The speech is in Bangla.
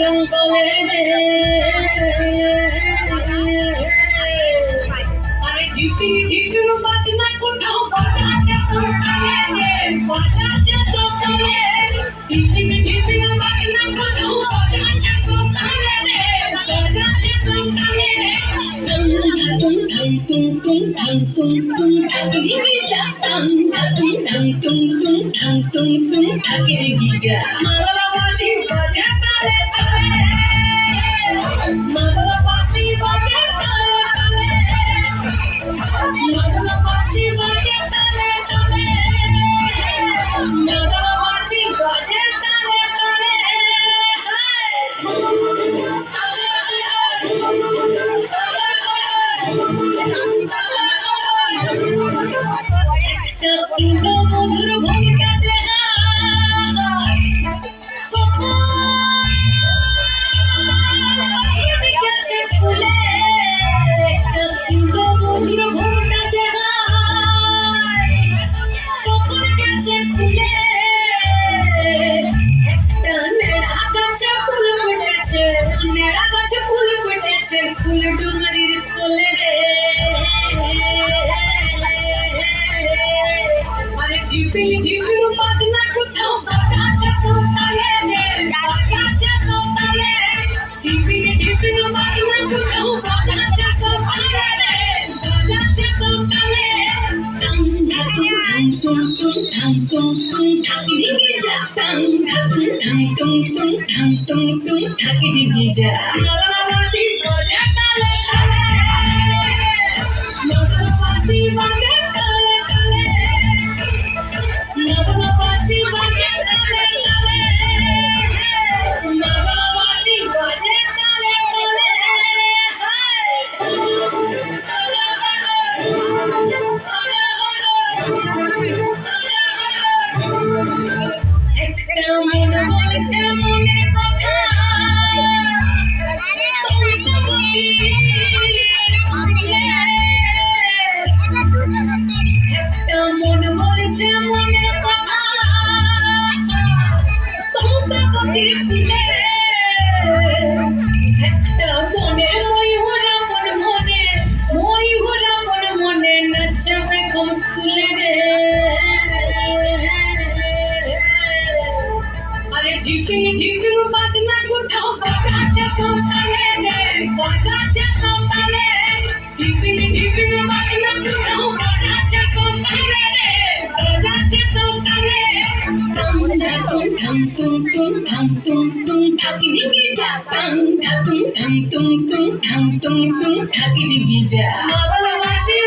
জঙ্গলে আরে ঢিপি ঢিপি বাজনা কোথাও বাজাচ্ছে সকালে বাজাচ্ছে সকালে ঢিপি ঢিপি বাজনা কোথাও বাজাচ্ছে সকালে বাজাচ্ছে সকালে tum tum tum tum tum tum tum ঠাকুরি গিজা টাং tum tum tum tum tum tum tum ঠাকুরি গিজা মালা বাসি বাজে তালে তালে মালা বাসি বাজে তালে তালে মালা বাসি বাজে তালে তালে মালা বাসি বাজে তালে তালে মধুর ঘুমটা যে গেছে ফুলে মধুর ঘুমটা যে কখন গেছে খুলে একটা নেড়া গাছে ফুল ফুটেছে নেড়া গাছে ফুল ফুটেছে ফুল ডুঙরির কোলে রে ঢিপি ঢিপি বাজনা কোথাও বাজাচ্ছে সকালে বাজাচ্ছে সকালে ঢিপি ঢিপি বাজনা কোথাও বাজাচ্ছে সকালে বাজাচ্ছে সকালে টাং tum tum tum tum tum ঠাকুরি গিজা টাং tum tum tum tum tum tum ঠাকুরি গিজা মালা বাসি বাজে তালে তালে মালা বাসি বাজে তালে তালে মালা বাসি বাজে তালে তালে মালা বাসি বাজে তালে তালে একটা মন বলছে মনের কথা তুমি সবই একটা মন বলছে মনের কথা তুমি সবই খুলে একটা মনে ময়ূর আপন মনে নাচবে কম তুলে রে আরে ঢিপি ঢিপি বাজনা কোথাও বাজাচ্ছে সকালে বাজাচ্ছে সকালে ঢিপি ঢিপি বাজনা কোথাও বাজাচ্ছে সকালে বাজাচ্ছে সকালে tum tum tum tum tum tum ঠাকুরি গিজা টাং tum tum tum tum tum tum tum ঠাকুরি গিজা মালা বাসি